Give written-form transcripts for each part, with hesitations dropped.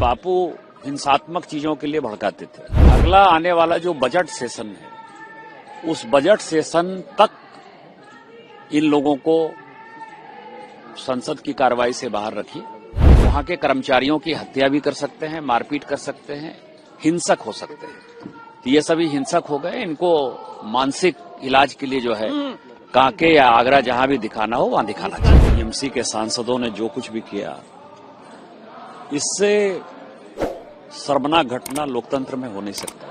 बापू हिंसात्मक चीजों के लिए भड़काते थे। अगला आने वाला जो बजट सेशन है, उस बजट सेशन तक इन लोगों को संसद की कार्रवाई से बाहर रखिए। वहां के कर्मचारियों की हत्या भी कर सकते हैं, मारपीट कर सकते हैं, हिंसक हो सकते हैं। तो ये सभी हिंसक हो गए। इनको मानसिक इलाज के लिए जो है कांके या आगरा जहां भी दिखाना हो वहां दिखाना चाहिए। टीएमसी के सांसदों ने जो कुछ भी किया, इससे शर्मनाक घटना लोकतंत्र में हो नहीं सकता।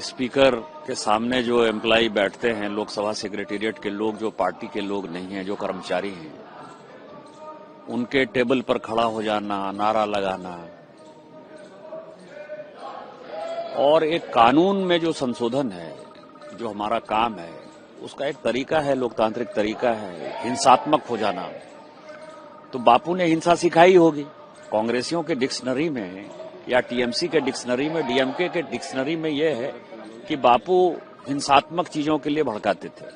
स्पीकर के सामने जो एम्प्लॉई बैठते हैं, लोकसभा सेक्रेटेरिएट के लोग, जो पार्टी के लोग नहीं हैं, जो कर्मचारी हैं, उनके टेबल पर खड़ा हो जाना, नारा लगाना, और एक कानून में जो संशोधन है, जो हमारा काम है, उसका एक तरीका है, लोकतांत्रिक तरीका है, हिंसात्मक हो जाना। तो बापू ने हिंसा सिखाई होगी। कांग्रेसियों के डिक्शनरी में या टीएमसी के डिक्शनरी में, डीएमके के डिक्शनरी में यह है कि बापू हिंसात्मक चीजों के लिए भड़काते थे।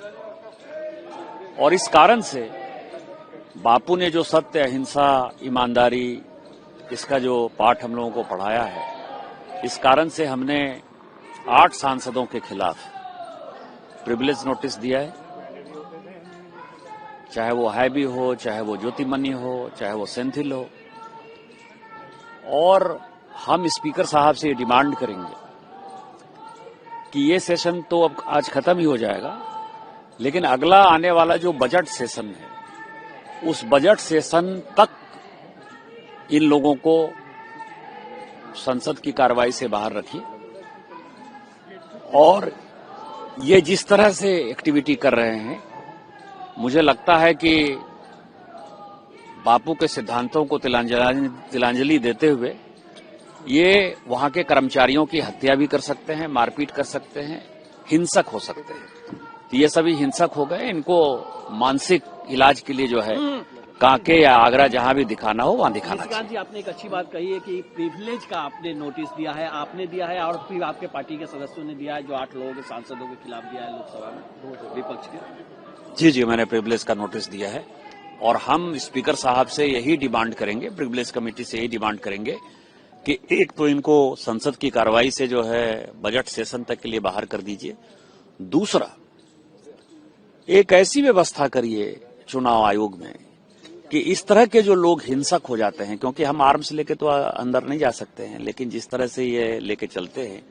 और इस कारण से बापू ने जो सत्य, अहिंसा, ईमानदारी, इसका जो पाठ हम लोगों को पढ़ाया है, इस कारण से हमने 8 सांसदों के खिलाफ प्रिविलेज नोटिस दिया है। चाहे वो हैबी हो, चाहे वो ज्योतिमनी हो, चाहे वो सेंथिल हो। और हम स्पीकर साहब से ये डिमांड करेंगे कि ये सेशन तो अब आज खत्म ही हो जाएगा, लेकिन अगला आने वाला जो बजट सेशन है, उस बजट सेशन तक इन लोगों को संसद की कार्रवाई से बाहर रखिए। और ये जिस तरह से एक्टिविटी कर रहे हैं, मुझे लगता है कि बापू के सिद्धांतों को तिलांजलि देते हुए ये वहां के कर्मचारियों की हत्या भी कर सकते हैं, मारपीट कर सकते हैं, हिंसक हो सकते हैं। तो ये सभी हिंसक हो गए। इनको मानसिक इलाज के लिए जो है कांके या आगरा जहां भी दिखाना हो वहां दिखाना चाहिए। जी, आपने एक अच्छी बात कही है कि प्रिविलेज का आपने नोटिस दिया है, आपने दिया है और फिर आपके पार्टी के सदस्यों ने दिया है, जो 8 लोगों के सांसदों के खिलाफ दिया है लोकसभा में विपक्ष के। जी, मैंने प्रिविलेज का नोटिस दिया है और हम स्पीकर साहब से यही डिमांड करेंगे, प्रिविलेज कमेटी से यही डिमांड करेंगे कि एक तो इनको संसद की कार्रवाई से जो है बजट सेशन तक के लिए बाहर कर दीजिए। दूसरा, एक ऐसी व्यवस्था करिए चुनाव आयोग में कि इस तरह के जो लोग हिंसक हो जाते हैं, क्योंकि हम आर्म्स लेके तो अंदर नहीं जा सकते हैं, लेकिन जिस तरह से ये लेके चलते हैं,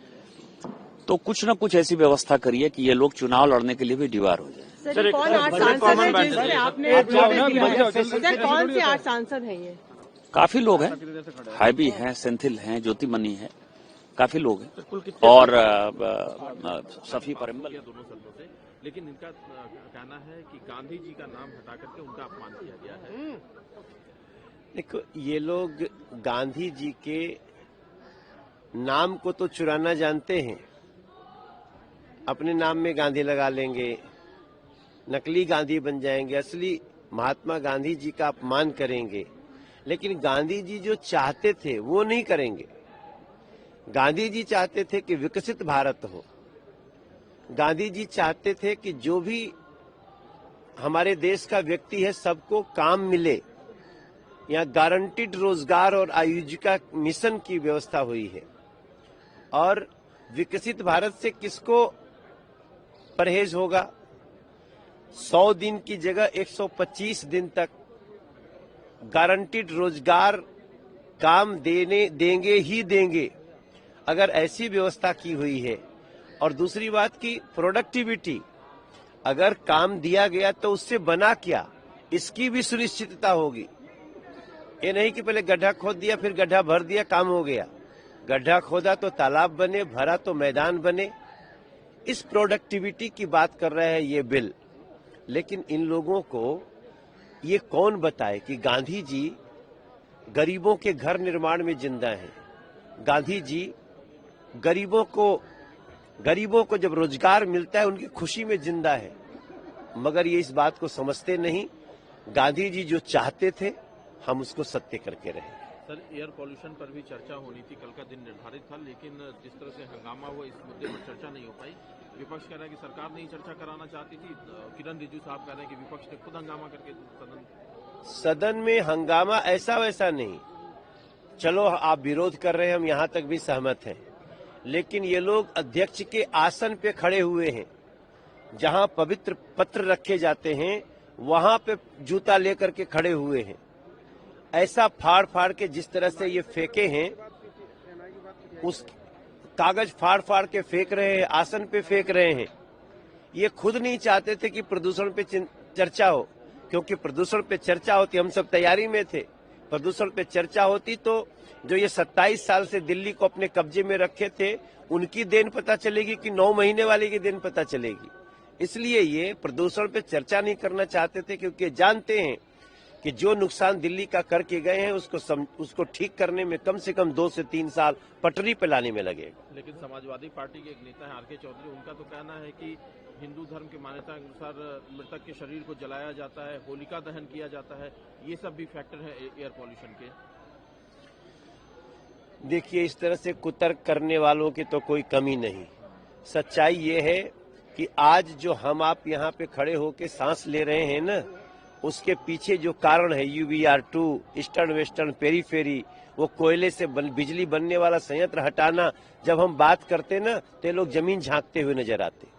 तो कुछ न कुछ ऐसी व्यवस्था करिए कि ये लोग चुनाव लड़ने के लिए भी दीवार हो जाए। सर, कौन 8 सांसद हैं जिसमें आपने सर, कौन से 8 सांसद हैं ये? काफी लोग हैं, हैबी हैं, सेंथिल हैं, ज्योतिमनी है, काफी लोग हैं, और सफी परिम्बल। लेकिन इनका कहना है कि गांधी जी का नाम हटा करके उनका अपमान किया गया है। देखो, ये लोग गांधी जी के नाम को तो चुराना जानते हैं। अपने नाम में गांधी लगा लेंगे, नकली गांधी बन जाएंगे, असली महात्मा गांधी जी का अपमान करेंगे। लेकिन गांधी जी जो चाहते थे वो नहीं करेंगे। गांधी जी चाहते थे कि विकसित भारत हो। गांधी जी चाहते थे कि जो भी हमारे देश का व्यक्ति है सबको काम मिले। यहाँ गारंटीड रोजगार और आजीविका मिशन की व्यवस्था हुई है। और विकसित भारत से किसको परहेज होगा? 100 दिन की जगह 125 दिन तक गारंटीड रोजगार काम देंगे ही देंगे, अगर ऐसी व्यवस्था की हुई है। और दूसरी बात की प्रोडक्टिविटी, अगर काम दिया गया तो उससे बना क्या, इसकी भी सुनिश्चितता होगी। ये नहीं कि पहले गड्ढा खोद दिया, फिर गड्ढा भर दिया, काम हो गया। गड्ढा खोदा तो तालाब बने, भरा तो मैदान बने। इस प्रोडक्टिविटी की बात कर रहे हैं ये बिल। लेकिन इन लोगों को ये कौन बताए कि गांधी जी गरीबों के घर निर्माण में जिंदा हैं। गांधी जी गरीबों को जब रोजगार मिलता है उनकी खुशी में जिंदा है। मगर ये इस बात को समझते नहीं। गांधी जी जो चाहते थे हम उसको सत्य करके रहे। सर, एयर पॉल्यूशन पर भी चर्चा होनी थी, कल का दिन निर्धारित था, लेकिन जिस तरह से हंगामा हुआ इस मुद्दे पर चर्चा नहीं हो पाई। विपक्ष कह रहा है कि सरकार नहीं चर्चा कराना चाहती थी। किरण रिजिजू साहब कह रहे हैं कि विपक्ष ने खुद हंगामा करके सदन। सदन में हंगामा ऐसा वैसा नहीं। चलो आप विरोध कर रहे हैं, हम यहां तक भी सहमत हैं, लेकिन ये लोग अध्यक्ष के आसन पे खड़े हुए हैं, जहां पवित्र पत्र रखे जाते हैं वहां पे जूता लेकर के खड़े हुए हैं। ऐसा फाड़ फाड़ के जिस तरह से ये फेंके हैं, उस कागज फाड़ फाड़ के फेंक रहे हैं, आसन पे फेंक रहे हैं। ये खुद नहीं चाहते थे कि प्रदूषण पे चर्चा हो, क्योंकि प्रदूषण पे चर्चा होती, हम सब तैयारी में थे, प्रदूषण पे चर्चा होती तो जो ये 27 साल से दिल्ली को अपने कब्जे में रखे थे उनकी देन पता चलेगी कि 9 महीने वाले की देन पता चलेगी। इसलिए ये प्रदूषण पे चर्चा नहीं करना चाहते थे, क्योंकि जानते हैं कि जो नुकसान दिल्ली का करके गए हैं उसको ठीक करने में कम से कम 2 से 3 साल पटरी पे लाने में लगेगा। लेकिन समाजवादी पार्टी के एक नेता है आर.के. चौधरी, उनका तो कहना है कि हिंदू धर्म की मान्यता के अनुसार मृतक के शरीर को जलाया जाता है, होलिका दहन किया जाता है, ये सब भी फैक्टर है एयर पॉल्यूशन के। देखिए, इस तरह से कुतर्क करने वालों की तो कोई कमी नहीं। सच्चाई ये है कि आज जो हम आप यहाँ पे खड़े होके सांस ले रहे हैं ना, उसके पीछे जो कारण है UBR2, ईस्टर्न वेस्टर्न पेरीफेरी, वो कोयले से बिजली बनने वाला संयंत्र हटाना, जब हम बात करते ना तो लोग जमीन झांकते हुए नजर आते।